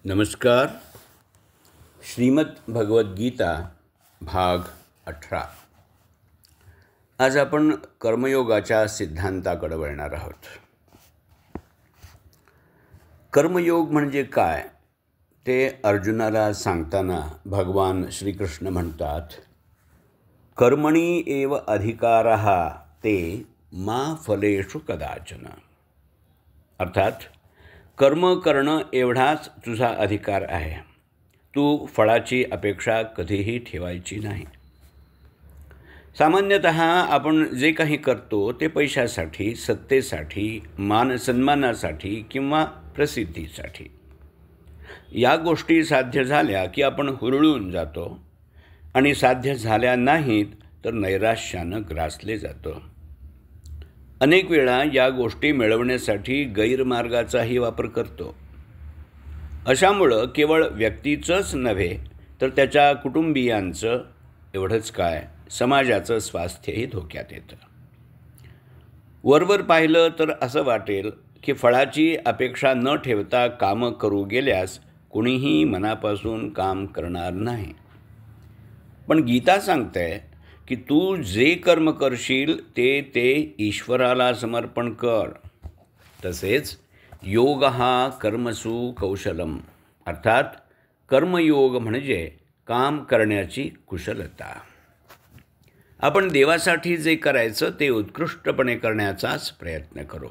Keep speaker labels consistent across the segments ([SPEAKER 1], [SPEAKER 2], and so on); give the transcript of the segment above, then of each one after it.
[SPEAKER 1] नमस्कार. श्रीमद् भगवद्गीता भाग 18. आज आपण कर्मयोगाच्या सिद्धांताकडे वळणार आहोत. कर्मयोग म्हणजे काय ते अर्जुनाला सांगताना भगवान श्रीकृष्ण म्हणतात, कर्मणी एव अधिकारः ते मा फलेषु कदाचन. अर्थात कर्म करणं एवढाच तुझा अधिकार आहे. तू फळाची अपेक्षा कधीही ठेवायची नाही. सामान्यतः आपण जे काही करतो ते पैशासाठी, सत्तेसाठी, मानसन्मानासाठी किंवा प्रसिद्धीसाठी. या गोष्टी साध्य झाल्या की आपण हुरळून जातो आणि साध्य झाल्या नाहीत तर नैराश्यानं ग्रासले जातो. अनेक वेळा या गोष्टी मिळवण्यासाठी गैरमार्गाचाही वापर करतो. अशामुळं केवळ व्यक्तीचंच नव्हे तर त्याच्या कुटुंबियांचं, एवढंच काय समाजाचं स्वास्थ्यही धोक्यात येतं. वरवर पाहिलं तर असं वाटेल की फळाची अपेक्षा न ठेवता कामं करू गेल्यास कुणीही मनापासून काम करणार नाही. पण गीता सांगते की तू जे कर्म करशील ते ईश्वराला समर्पण कर. तसेच योग हा कर्मसु कौशलम, अर्थात कर्मयोग म्हणजे काम करण्याची कुशलता. आपण देवासाठी जे करायचं ते उत्कृष्टपणे करण्याचाच प्रयत्न करू.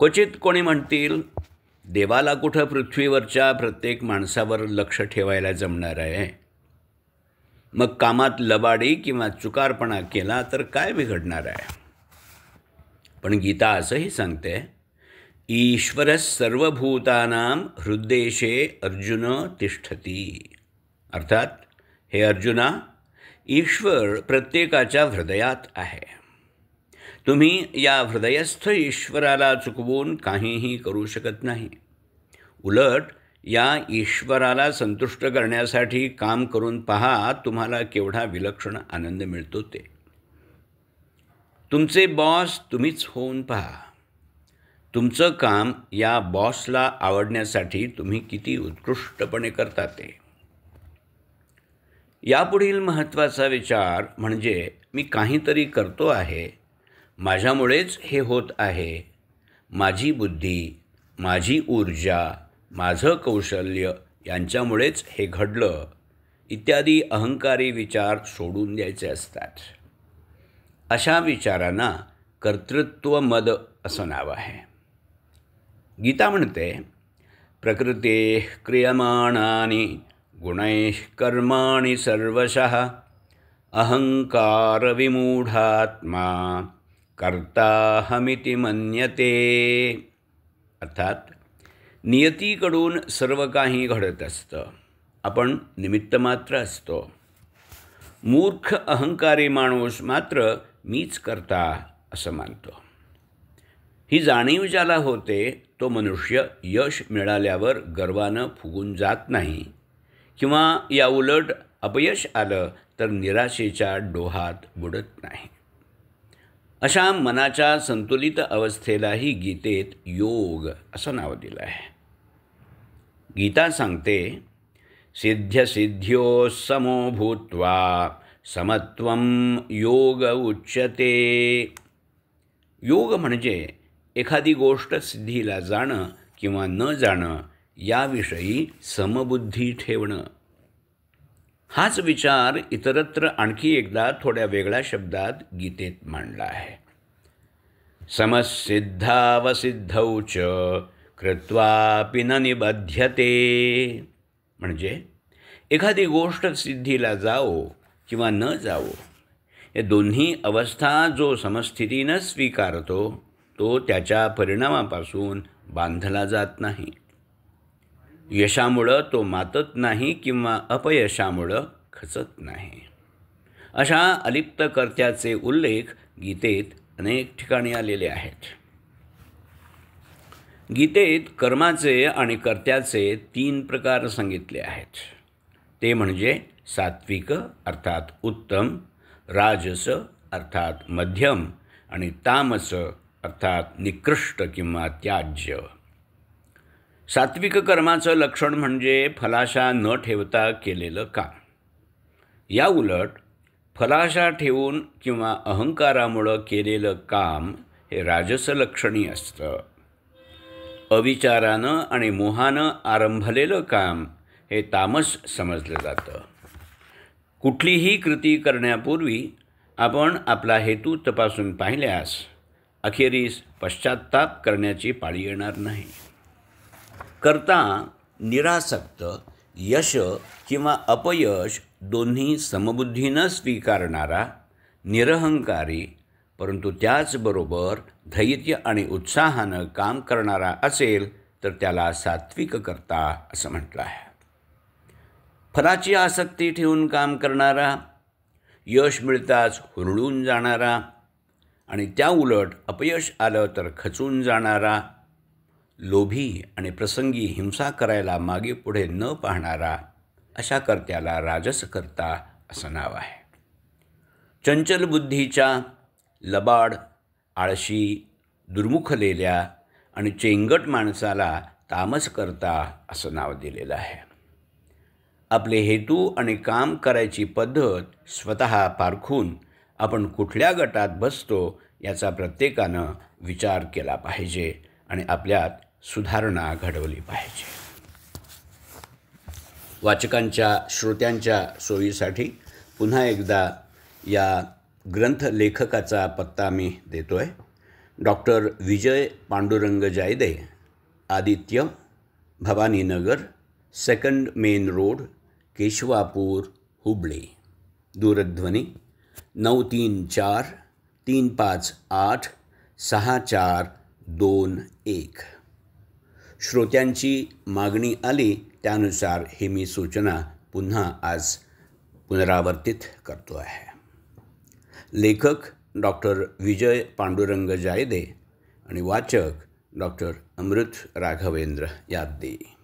[SPEAKER 1] क्वचित कोणी म्हणतील, देवाला कुठं पृथ्वीवरच्या प्रत्येक माणसावर लक्ष ठेवायला जमणार आहे. मग कामात लबाडी किंवा चुकारपणा केला तर काय बिघडणार आहे. पण गीता असंही सांगते, ईश्वरः सर्वभूतानां हृद्देशे अर्जुन तिष्ठती. अर्थात हे अर्जुना, ईश्वर प्रत्येकाच्या हृदयात आहे. तुम्ही या हृदयस्थ ईश्वराला चुकवून काहीही करू शकत नाही. उलट या ईश्वराला संतुष्ट करण्यासाठी काम करून पहा, तुम्हाला केवढा विलक्षण आनंद मिळतो ते. तुमचे बॉस तुम्हीच होऊन पहा. तुमचं काम या बॉसला आवडण्यासाठी तुम्ही किती उत्कृष्टपणे करता ते. यापुढील महत्त्वाचा विचार म्हणजे मी काहीतरी करतो आहे, माझ्यामुळेच हे होत आहे, माझी बुद्धी, माझी ऊर्जा, माझं कौशल्य यांच्यामुळेच हे घडलं इत्यादी अहंकारी विचार सोडून द्यायचे असतात. अशा विचारांना कर्तृत्वमद असं नाव आहे. गीता म्हणते, प्रकृतेः क्रियमाणानि गुणैः कर्माणि सर्वशः अहंकार विमूढात्मा कर्ताहमिति मन्यते. अर्थात नियतीकडून सर्व काही घडत असतं, आपण निमित्तमात्र असतो. मूर्ख अहंकारी माणूस मात्र मीच करता असं मानतो. ही जाणीव ज्याला होते तो मनुष्य यश मिळाल्यावर गर्वानं फुगून जात नाही किंवा या उलट अपयश आलं तर निराशेच्या डोहात बुडत नाही. अशा मनाच्या संतुलित अवस्थेलाही गीतेत योग असं नाव दिलं आहे. गीता सांगते, सिद्ध्यसिद्ध्यो समो भूत्वा समत्वं योग उच्यते. योग म्हणजे एखादी गोष्ट सिद्धीला जाणं किंवा न जाणं याविषयी समबुद्धी ठेवणं. हाच विचार इतरत्र आणखी एकदा थोड्या वेगळ्या शब्दात गीतेत मांडला आहे. समसिद्धावसिद्धौ च कृत्वापि न निबध्यते. म्हणजे एखादी गोष्ट सिद्धीला जावो किंवा न जावो, या दोन्ही अवस्था जो समस्थितीनं स्वीकारतो तो त्याच्या परिणामापासून बांधला जात नाही. यशामुळं तो मातत नाही किंवा अपयशामुळं खचत नाही. अशा अलिप्त कर्त्याचे उल्लेख गीतेत अनेक ठिकाणी आलेले आहेत. गीतेत कर्माचे आणि कर्त्याचे 3 प्रकार सांगितले आहेत. ते म्हणजे सात्विक अर्थात उत्तम, राजस अर्थात मध्यम आणि तामस अर्थात निकृष्ट किंवा त्याज्य. सात्विक कर्माचं लक्षण म्हणजे फलाशा न ठेवता केलेलं काम. या उलट फलाशा ठेवून किंवा अहंकारामुळं केलेलं काम हे राजस लक्षणी असतं. अविचारानं आणि मोहानं आरंभलेलं काम हे तामस समजलं जातं. कुठलीही कृती करण्यापूर्वी आपण आपला हेतू तपासून पाहिल्यास अखेरीस पश्चात्ताप करण्याची पाळी येणार नाही. करता निरासक्त यश किंवा अपयश दोन्ही समबुद्धीनं स्वीकारणारा, निरहंकारी, परंतु त्याचबरोबर धैर्य आणि उत्साहानं काम करणारा असेल तर त्याला सात्विक कर्ता असं म्हटलं आहे. फलाची आसक्ती ठेवून काम करणारा, यश मिळताच हुरळून जाणारा आणि त्या उलट अपयश आलं तर खचून जाणारा, लोभी आणि प्रसंगी हिंसा करायला मागे पुढे न पाहणारा, अशा कर्त्याला राजसकर्ता असं नाव आहे. चंचल बुद्धीच्या, लबाड, आळशी, दुर्मुखलेल्या आणि चेंगट माणसाला तामसकर्ता असं नाव दिलेलं आहे. आपले हेतू आणि काम करायची पद्धत स्वतः पारखून आपण कुठल्या गटात बसतो याचा प्रत्येकानं विचार केला पाहिजे आणि आपल्यात सुधारणा घडवली पाहिजे. वाचकांच्या, श्रोत्यांच्या सोयीसाठी पुन्हा एकदा या ग्रंथलेखकाचा पत्ता मी देतो आहे. Doctor Vijay Pandurang Jayde, Aditya, Bhavaninagar, 2nd main road, Keshavapur, Hubli. दूरध्वनी 9343586421. श्रोत्यांची मागणी आली त्यानुसार ही मी सूचना पुन्हा आज पुनरावर्तित करतो आहे. लेखक डॉक्टर विजय पांडुरंग जायदे आणि वाचक डॉक्टर अमृत राघवेंद्र यादे.